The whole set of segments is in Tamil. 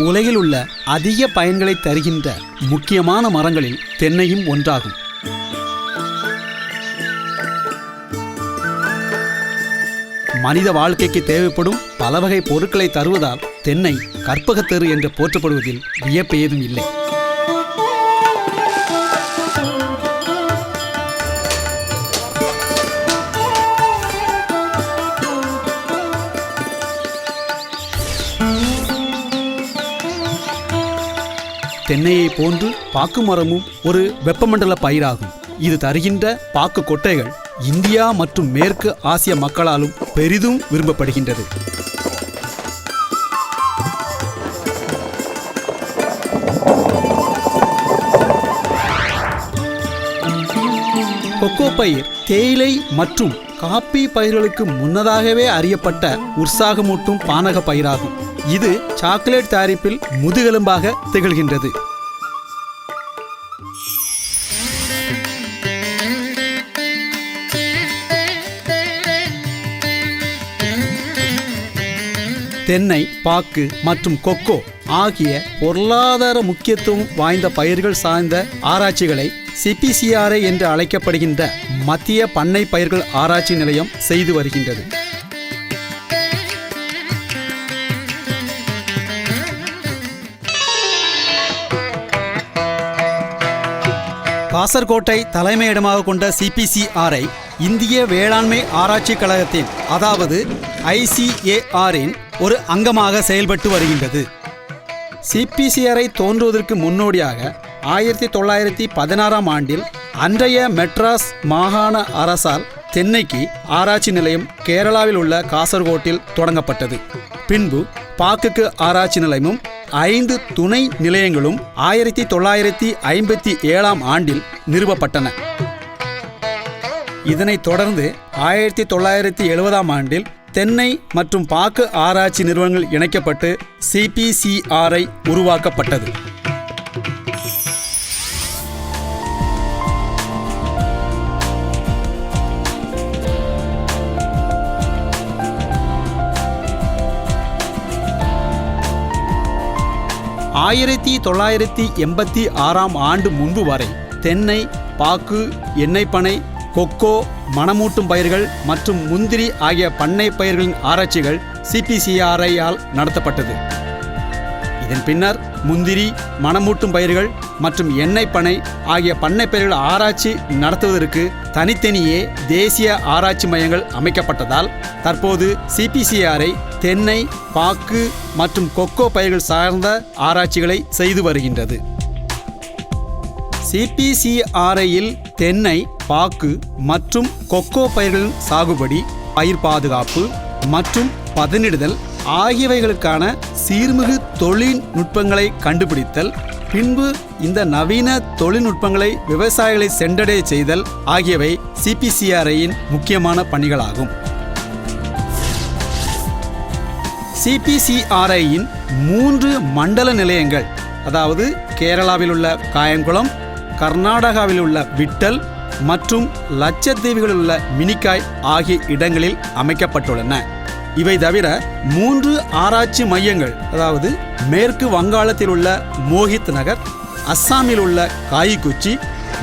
உலகில் உள்ள அதிக பயன்களை தருகின்ற முக்கியமான மரங்களில் தென்னையும் ஒன்றாகும். மனித வாழ்க்கைக்கு தேவைப்படும் பல வகை பொருட்களை தருவதால் தென்னை கற்பகத்தரு என்று போற்றப்படுவதில் வியப்பு ஏதும் இல்லை. தென்னையை போன்று பாக்கு மரமும் ஒரு வெப்பமண்டல பயிராகும். இது தருகின்ற பாக்கு கொட்டைகள் இந்தியா மற்றும் மேற்கு ஆசிய மக்களாலும் பெரிதும் விரும்பப்படுகின்றது. கொக்கோ பயிர் தேயிலை மற்றும் காப்பி பயிர்களுக்கு முன்னதாகவே அறியப்பட்ட உற்சாகமூட்டும் பானக பயிராகும். இது சாக்லேட் தயாரிப்பில் முதுகெலும்பாக திகழ்கின்றது. தென்னை, பாக்கு மற்றும் கொக்கோ ஆகிய பொருளாதார முக்கியத்துவம் வாய்ந்த பயிர்கள் சார்ந்த ஆராய்ச்சிகளை CPCRI என்று அழைக்கப்படுகின்ற மத்திய பண்ணை பயிர்கள் ஆராய்ச்சி நிலையம் செய்து வருகின்றது. காசர்கோட்டை தலைமையிடமாக கொண்ட CPCRI இந்திய வேளாண்மை ஆராய்ச்சி கழகத்தின் அதாவது ICAR-இன் ஒரு அங்கமாக செயல்பட்டு வருகின்றது. CPCRI தோன்றுவதற்கு முன்னோடியாக 1916ஆம் ஆண்டில் அன்றைய மெட்ராஸ் மாகாண அரசால் தென்னைக்கு ஆராய்ச்சி நிலையம் கேரளாவில் உள்ள காசர்கோட்டில் தொடங்கப்பட்டது. பின்பு பாக்குக்கு ஆராய்ச்சி நிலையமும் 5 துணை நிலையங்களும் 1957ஆம் ஆண்டில் நிறுவப்பட்டன. இதனைத் தொடர்ந்து 1970ஆம் ஆண்டில் தென்னை மற்றும் பாக்கு ஆராய்ச்சி நிறுவனங்கள் இணைக்கப்பட்டு CPCRI உருவாக்கப்பட்டது. ஆயிரத்தி 1986ஆம் ஆண்டு முன்பு வரை தென்னை, பாக்கு, எண்ணெய் பனை, கொக்கோ, மணமூட்டும் பயிர்கள் மற்றும் முந்திரி ஆகிய பண்ணை பயிர்களின் ஆராய்ச்சிகள் CPCRI-யால் நடத்தப்பட்டது. இதன் பின்னர் முந்திரி, மணமூட்டும் பயிர்கள் மற்றும் எண்ணெய் பனை ஆகிய பண்ணை பயிர்கள் ஆராய்ச்சி நடத்துவதற்கு தனித்தனியே தேசிய ஆராய்ச்சி மையங்கள் அமைக்கப்பட்டதால் தற்போது CPCRI தென்னை, பாக்கு மற்றும் கொக்கோ பயிர்கள் சார்ந்த ஆராய்ச்சிகளை செய்து வருகின்றது. CPCRI-யில் தென்னை, பாக்கு மற்றும் கொக்கோ பயிர்களின் சாகுபடி, பயிர் பாதுகாப்பு மற்றும் பதனிடுதல் ஆகியவைகளுக்கான சீர்மிகு தொழில்நுட்பங்களை கண்டுபிடித்தல், பின்பு இந்த நவீன தொழில்நுட்பங்களை விவசாயிகளை சென்றடைய செய்தல் ஆகியவை CPCRI-யின் முக்கியமான பணிகளாகும். CPCRI-யின் 3 மண்டல நிலையங்கள் அதாவது கேரளாவில் உள்ள காயங்குளம், கர்நாடகாவில் உள்ள விட்டல் மற்றும் லட்சத்தீவுகளில் உள்ள மினிக்காய் ஆகிய இடங்களில் அமைக்கப்பட்டுள்ளன. இவை தவிர 3 ஆராய்ச்சி மையங்கள் அதாவது மேற்கு வங்காளத்தில் உள்ள மோஹித் நகர், அஸ்ஸாமில் உள்ள காயிக்குச்சி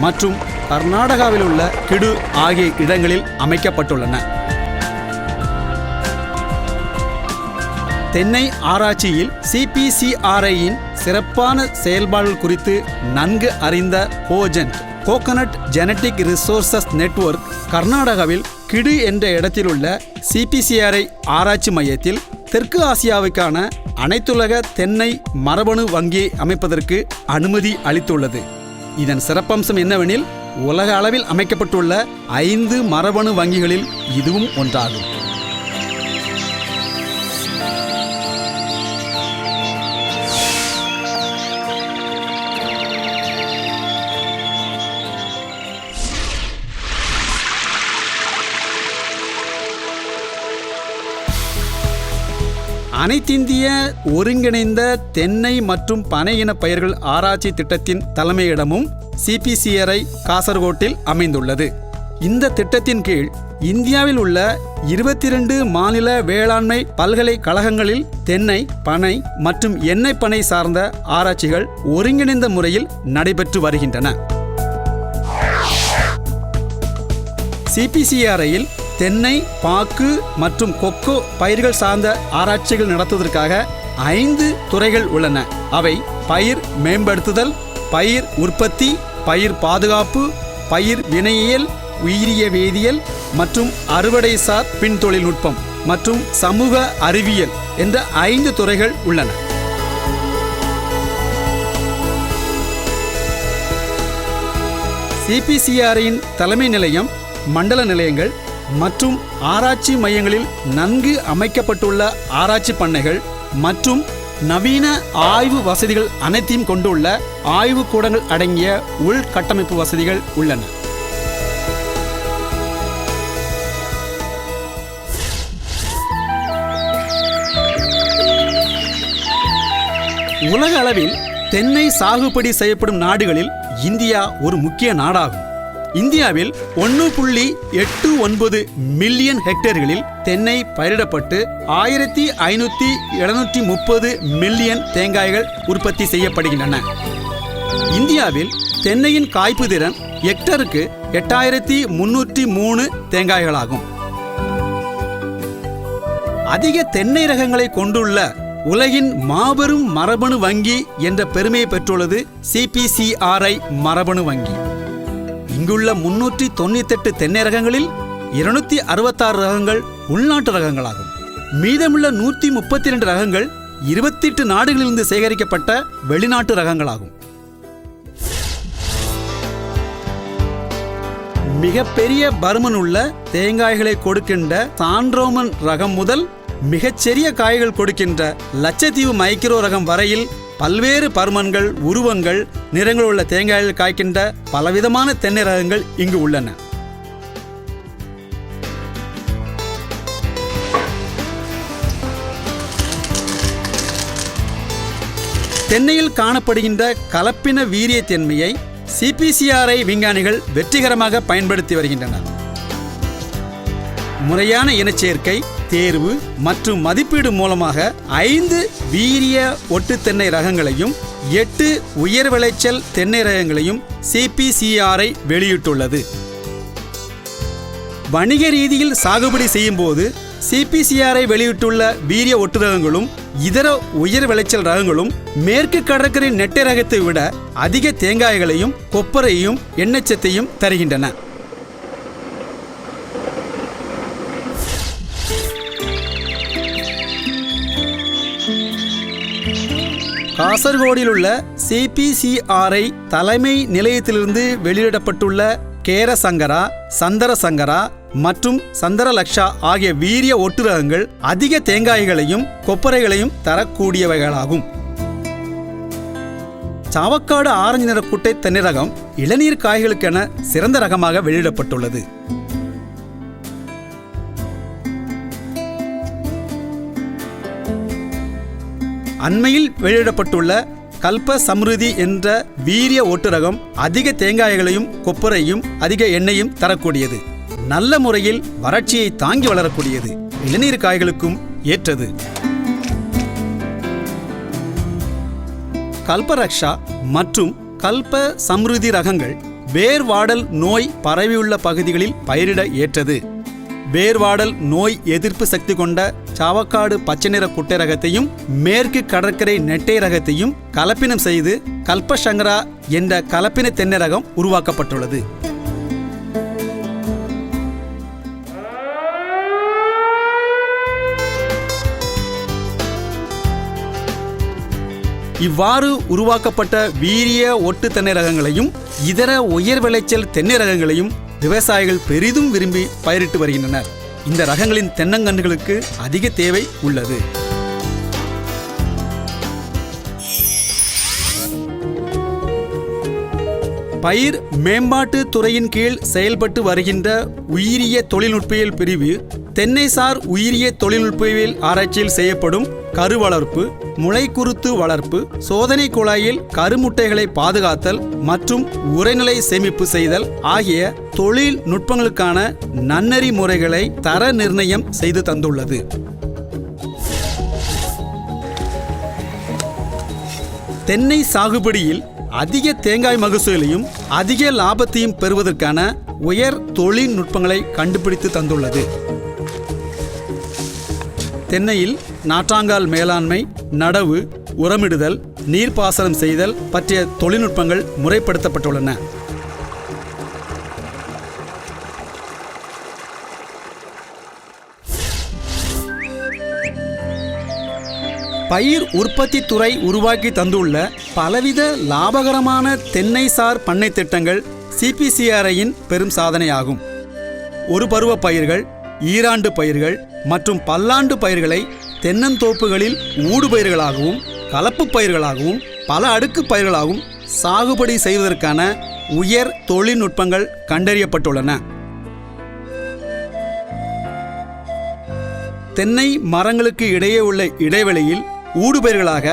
மற்றும் கர்நாடகாவில் உள்ள கிடு ஆகிய இடங்களில் அமைக்கப்பட்டுள்ளன. தென்னை ஆராய்ச்சியில் CPCRI-யின் சிறப்பான செயல்பாடுகள் குறித்து நன்கு அறிந்த cogent coconut genetic resources network கர்நாடகாவில் கிடு என்ற இடத்தில் உள்ள CPCRI ஆராய்ச்சி மையத்தில் தெற்கு ஆசியாவுக்கான அனைத்துலக தென்னை மரபணு வங்கியை அமைப்பதற்கு அனுமதி அளித்துள்ளது. இதன் சிறப்பம்சம் என்னவெனில், உலக அளவில் அமைக்கப்பட்டுள்ள 5 மரபணு வங்கிகளில் இதுவும் ஒன்றாகும். அனைத்திந்திய ஒருங்கிணைந்த தென்னை மற்றும் பனை இன பயிர்கள் ஆராய்ச்சி திட்டத்தின் தலைமையிடமும் CPCRI காசர்கோட்டில் அமைந்துள்ளது. இந்த திட்டத்தின் கீழ் இந்தியாவில் உள்ள 22 மாநில வேளாண்மை பல்கலைக்கழகங்களில் தென்னை, பனை மற்றும் எண்ணெய் பனை சார்ந்த ஆராய்ச்சிகள் ஒருங்கிணைந்த முறையில் நடைபெற்று வருகின்றன. CPCRIயில் தென்னை, பாக்கு மற்றும் கொக்கோ பயிர்கள் சார்ந்த ஆராய்ச்சிகள் நடத்துவதற்காக 5 துறைகள் உள்ளன. அவை பயிர் மேம்படுத்துதல், பயிர் உற்பத்தி, பயிர் பாதுகாப்பு, பயிர் வினையியல், உயிரிய வேதியியல் மற்றும் அறுவடைசார் பின் தொழில்நுட்பம் மற்றும் சமூக அறிவியல் என்ற 5 துறைகள் உள்ளன. CPCRIயின் தலைமை நிலையம், மண்டல நிலையங்கள் மற்றும் ஆராய்ச்சி மையங்களில் நன்கு அமைக்கப்பட்டுள்ள ஆராய்ச்சி பண்ணைகள் மற்றும் நவீன ஆய்வு வசதிகள் அனைத்தையும் கொண்டுள்ள ஆய்வு கூடங்கள் அடங்கிய உள்கட்டமைப்பு வசதிகள் உள்ளன. உலக அளவில் தென்னை சாகுபடி செய்யப்படும் நாடுகளில் இந்தியா ஒரு முக்கிய நாடாகும். இந்தியாவில் 1.89 மில்லியன் ஹெக்டேர்களில் தென்னை பயிரிடப்பட்டு 1530 மில்லியன் தேங்காய்கள் உற்பத்தி செய்யப்படுகின்றன. இந்தியாவில் தென்னையின் காய்ப்பு திறன் ஹெக்டருக்கு 8303 தேங்காய்களாகும். அதிக தென்னை ரகங்களை கொண்டுள்ள உலகின் மாபெரும் மரபணு வங்கி என்ற பெருமையை பெற்றுள்ளது CPCRI மரபணு வங்கி. இங்குள்ள 398 தென்னை ரகங்களில் 266 ரகங்கள் உள்நாட்டு ரகங்களாகும். மீதமுள்ள 132 ரகங்கள் 28 நாடுகளிலிருந்து சேகரிக்கப்பட்ட வெளிநாட்டு ரகங்களாகும். மிகப்பெரிய பருமன் உள்ள தேங்காய்களை கொடுக்கின்ற சாண்ட்ரோமன் ரகம் முதல் மிகச்சிறிய காய்கள் கொடுக்கின்ற லட்சத்தீவு மைக்ரோ ரகம் வரையில் பல்வேறு பருமன்கள், உருவங்கள், நிறங்கள் உள்ள தேங்காய்கள் காய்க்கின்ற பலவிதமான தென்னை ரகங்கள் இங்கு உள்ளன. தென்னையில் காணப்படுகின்ற கலப்பின வீரியத்தன்மையை CPCRI விஞ்ஞானிகள் வெற்றிகரமாக பயன்படுத்தி வருகின்றனர். முறையான இனச்சேர்க்கை, தேர்வு மற்றும் மதிப்பீடு மூலமாக 5 வீரிய ஒட்டு தென்னை ரகங்களையும் 8 உயர் விளைச்சல் தென்னை ரகங்களையும் CPCRI வெளியிட்டுள்ளது. வணிக ரீதியில் சாகுபடி செய்யும் போது CPCRI வெளியிட்டுள்ள வீரிய ஒட்டு ரகங்களும் இதர உயர் விளைச்சல் ரகங்களும் மேற்கு கடற்கரை நெட்டை ரகத்தை விட அதிக தேங்காய்களையும் கொப்பரையும் எண்ணெச்சத்தையும் தருகின்றன. காசர்கோடில் உள்ள CPCRI தலைமை நிலையத்திலிருந்து வெளியிடப்பட்டுள்ள கேரசங்கரா, சந்தரசங்கரா மற்றும் சந்தரலக்ஷா ஆகிய வீரிய ஒட்டு ரகங்கள் அதிக தேங்காய்களையும் கொப்பரைகளையும் தரக்கூடியவைகளாகும். சாவக்காடு ஆரஞ்சு நிற குட்டை தென்னை ரகம் இளநீர் காய்களுக்கென சிறந்த ரகமாக வெளியிடப்பட்டுள்ளது. அண்மையில் வெளியிடப்பட்டுள்ள கல்ப சம்ருதி என்ற வீரிய ஒட்டு ரகம் அதிக தேங்காய்களையும் கொப்பரையும் அதிக எண்ணெயும் தரக்கூடியது. நல்ல முறையில் வறட்சியை தாங்கி வளரக்கூடியது. இளநீர் காய்களுக்கும் ஏற்றது. கல்பரக்ஷா மற்றும் கல்ப சம்ருதி ரகங்கள் வேர்வாடல் நோய் பரவியுள்ள பகுதிகளில் பயிரிட ஏற்றது. வேர்வாடல் நோய் எதிர்ப்பு சக்தி கொண்ட சாவக்காடு பச்சை நிற குட்டை ரகத்தையும் மேற்கு கடற்கரை நெட்டை ரகத்தையும் கலப்பினம் செய்து கல்பசங்கரா என்ற கலப்பின தென்னை ரகம் உருவாக்கப்பட்டுள்ளது. இவ்வாறு உருவாக்கப்பட்ட வீரிய ஒட்டு தென்னை ரகங்களையும் இதர உயர் விளைச்சல் தென்னை ரகங்களையும் விவசாயிகள் பெரிதும் விரும்பி பயிரிட்டு வருகின்றனர். இந்த ரகங்களின் தென்னங்கன்றுகளுக்கு அதிக தேவை உள்ளது. பயிர் மேம்பாட்டு துறையின் கீழ் செயல்பட்டு வருகின்ற உயிரிய தொழில்நுட்பியல் பிரிவு தென்னைசார் உயிரிய தொழில்நுட்பியல் ஆராய்ச்சியில் செய்யப்படும் கரு வளர்ப்பு, முளைக்குருத்து வளர்ப்பு, சோதனை குழாயில் கருமுட்டைகளை பாதுகாத்தல் மற்றும் உரைநிலை சேமிப்பு செய்தல் ஆகிய தொழில்நுட்பங்களுக்கான நன்னெறி முறைகளை தர நிர்ணயம் செய்து தந்துள்ளது. தென்னை சாகுபடியில் அதிக தேங்காய் மகசூலையும் அதிக லாபத்தையும் பெறுவதற்கான உயர் தொழில்நுட்பங்களை கண்டுபிடித்து தந்துள்ளது. தென்னையில் நாற்றாங்கால் மேலாண்மை, நடவு, உரமிடுதல், நீர்ப்பாசனம் செய்தல் பற்றிய தொழில்நுட்பங்கள் முறைப்படுத்தப்பட்டுள்ளன. பயிர் உற்பத்தி துறை உருவாக்கி தந்துள்ள பலவித லாபகரமான தென்னைசார் பண்ணை திட்டங்கள் CPCRIயின் பெரும் சாதனையாகும். ஒரு பருவ பயிர்கள், ஈராண்டு பயிர்கள் மற்றும் பல்லாண்டு பயிர்களை தென்னந்தோப்புகளில் ஊடுபயிர்களாகவும் கலப்பு பயிர்களாகவும் பல அடுக்கு பயிர்களாகவும் சாகுபடி செய்வதற்கான உயர் தொழில்நுட்பங்கள் கண்டறியப்பட்டுள்ளன. தென்னை மரங்களுக்கு இடையே உள்ள இடைவெளியில் ஊடுபயிர்களாக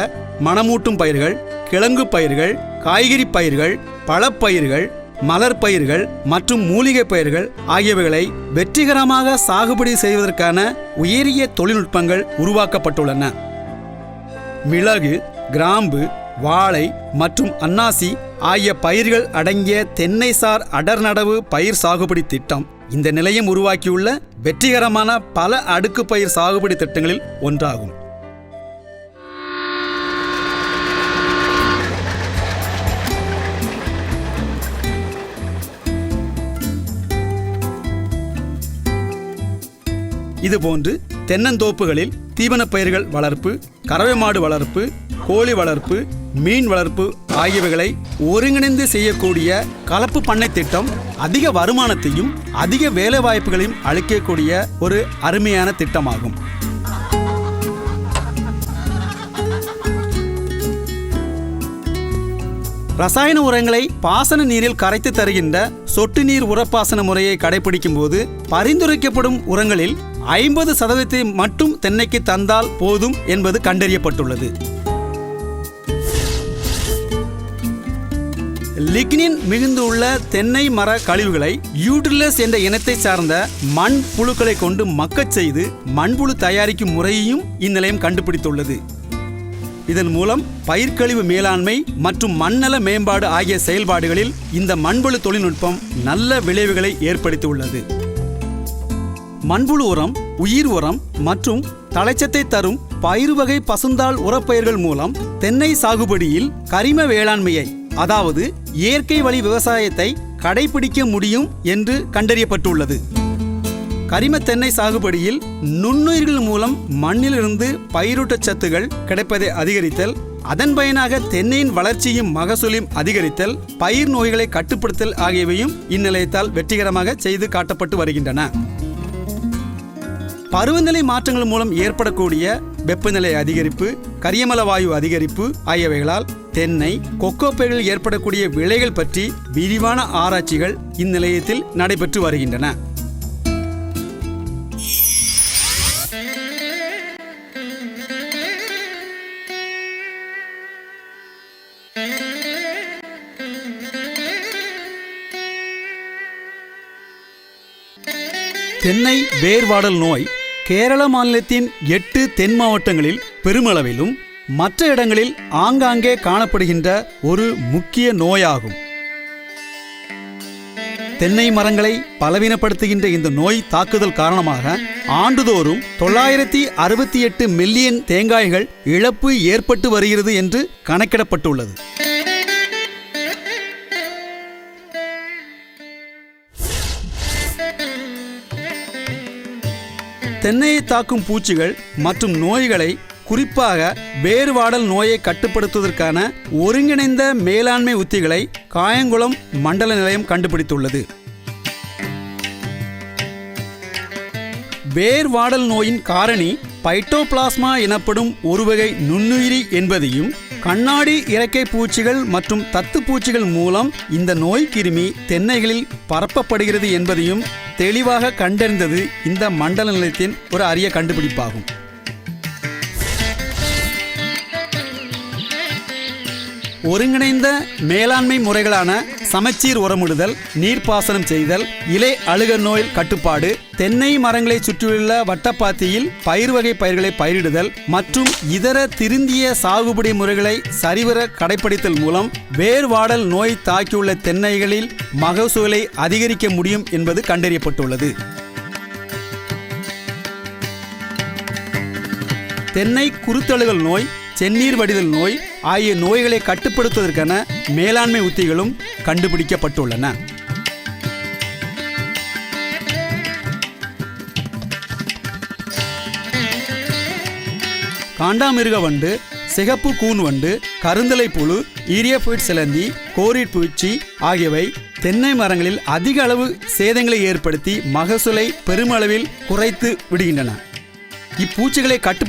மணமூட்டும் பயிர்கள், கிழங்கு பயிர்கள், காய்கறி பயிர்கள், பழப்பயிர்கள், மலர் பயிர்கள் மற்றும் மூலிகை பயிர்கள் ஆகியவைகளை வெற்றிகரமாக சாகுபடி செய்வதற்கான உயரிய தொழில்நுட்பங்கள் உருவாக்கப்பட்டுள்ளன. மிளகு, கிராம்பு, வாழை மற்றும் அன்னாசி ஆகிய பயிர்கள் அடங்கிய தென்னைசார் அடர்நடவு பயிர் சாகுபடி திட்டம் இந்த நிலையம் உருவாக்கியுள்ள வெற்றிகரமான பல அடுக்கு பயிர் சாகுபடி திட்டங்களில் ஒன்றாகும். இதுபோன்று தென்னந்தோப்புகளில் தீவனப் பயிர்கள் வளர்ப்பு, கறவை மாடு வளர்ப்பு, கோழி வளர்ப்பு, மீன் வளர்ப்பு ஆகியவைகளை ஒருங்கிணைந்து செய்யக்கூடிய கலப்பு பண்ணை திட்டம் அதிக வருமானத்தையும் அதிக வேலைவாய்ப்புகளையும் அளிக்கக்கூடிய ஒரு அருமையான திட்டமாகும். ரசாயன உரங்களை பாசன நீரில் கரைத்து தருகின்ற சொட்டு நீர் உரப்பாசன முறையை கடைபிடிக்கும் போது பரிந்துரைக்கப்படும் உரங்களில் 50% மட்டும் தென்னைக்கு தந்தால் போதும் என்பது கண்டறியப்பட்டுள்ளது. லிக்னின் மிகுந்துள்ள தென்னை மர கழிவுகளை யூட்ரிலஸ் என்ற இனத்தை சார்ந்த மண் புழுக்களை கொண்டு மக்கச் செய்து மண்புழு தயாரிக்கும் முறையையும் இந்நிலையம் கண்டுபிடித்துள்ளது. இதன் மூலம் பயிர்க்கழிவு மேலாண்மை மற்றும் மண்ணல மேம்பாடு ஆகிய செயல்பாடுகளில் இந்த மண்புழு தொழில்நுட்பம் நல்ல விளைவுகளை ஏற்படுத்தியுள்ளது. மண்புழு உரம், உயிர் உரம் மற்றும் தழைச்சத்தை தரும் பயிர் வகை பசுந்தாள் உரப்பயிர்கள் மூலம் தென்னை சாகுபடியில் கரிம வேளாண்மையை, அதாவது இயற்கை வழி விவசாயத்தை கடைபிடிக்க முடியும் என்று கண்டறியப்பட்டுள்ளது. கரிம தென்னை சாகுபடியில் நுண்ணுயிர்கள் மூலம் மண்ணிலிருந்து பயிரூட்டச்சத்துகள் கிடைப்பதை அதிகரித்தல், அதன் பயனாக தென்னையின் வளர்ச்சியும் மகசூலையும் அதிகரித்தல், பயிர் நோய்களை கட்டுப்படுத்தல் ஆகியவையும் இந்நிலையத்தால் வெற்றிகரமாக செய்து காட்டப்பட்டு வருகின்றன. பருவநிலை மாற்றங்கள் மூலம் ஏற்படக்கூடிய வெப்பநிலை அதிகரிப்பு, கரியமல வாயு அதிகரிப்பு ஆகியவைகளால் தென்னை, கொக்கோ பயிர்களில் ஏற்படக்கூடிய விளைகள் பற்றி விரிவான ஆராய்ச்சிகள் இந்நிலையத்தில் நடைபெற்று வருகின்றன. தென்னை வேர்வாடல் நோய் கேரள மாநிலத்தின் 8 தென் மாவட்டங்களில் பெருமளவிலும் மற்ற இடங்களில் ஆங்காங்கே காணப்படுகின்ற ஒரு முக்கிய நோயாகும். தென்னை மரங்களை பலவீனப்படுத்துகின்ற இந்த நோய் தாக்குதல் காரணமாக ஆண்டுதோறும் 968 மில்லியன் தேங்காய்கள் இழப்பு ஏற்பட்டு வருகிறது என்று கணக்கிடப்பட்டுள்ளது. தென்னையை தாக்கும் பூச்சிகள் மற்றும் நோய்களை குறிப்பாக வேர்வாடல் நோயை கட்டுப்படுத்துவதற்கான ஒருங்கிணைந்த மேலாண்மை உத்திகளை காயங்குளம் மண்டல நிலையம் கண்டுபிடித்துள்ளது. வேர்வாடல் நோயின் காரணி பைட்டோபிளாஸ்மா எனப்படும் ஒருவகை நுண்ணுயிரி என்பதையும், கண்ணாடி இறக்கை பூச்சிகள் மற்றும் தத்து பூச்சிகள் மூலம் இந்த நோய் கிருமி தென்னைகளில் பரப்பப்படுகிறது என்பதையும் தெளிவாக கண்டறிந்தது இந்த மண்டல நிலையத்தின் ஒரு அரிய கண்டுபிடிப்பாகும். ஒருங்கிணைந்த மேலாண்மை முறைகளான சமச்சீர் உரமிடுதல், நீர்ப்பாசனம் செய்தல், இலை அழுக நோய் கட்டுப்பாடு, தென்னை மரங்களை சுற்றியுள்ள வட்டப்பாத்தியில் பயிர் வகை பயிர்களை பயிரிடுதல் மற்றும் இதர திருந்திய சாகுபடி முறைகளை சரிவர கடைபிடித்தல் மூலம் வேர்வாடல் நோய் தாக்கியுள்ள தென்னைகளில் மகசூலை அதிகரிக்க முடியும் என்பது கண்டறியப்பட்டுள்ளது. தென்னை குருத்தழுகல் நோய், செந்நீர் வடிதல் நோய் ஆகிய நோய்களை கட்டுப்படுத்துவதற்கான மேலாண்மை உத்திகளும் கண்டுபிடிக்கப்பட்டுள்ளன. காண்டாமிருக வண்டு, சிகப்பு கூன் வண்டு, கருந்தலை புழு, ஈரியோஃபைட் சிலந்தி, கோரிட் பூச்சி ஆகியவை தென்னை மரங்களில் அதிக அளவு சேதங்களை ஏற்படுத்தி மகசூலை பெருமளவில் குறைத்து விடுகின்றன. இப்பூச்சிகளை கட்டுப்படுத்த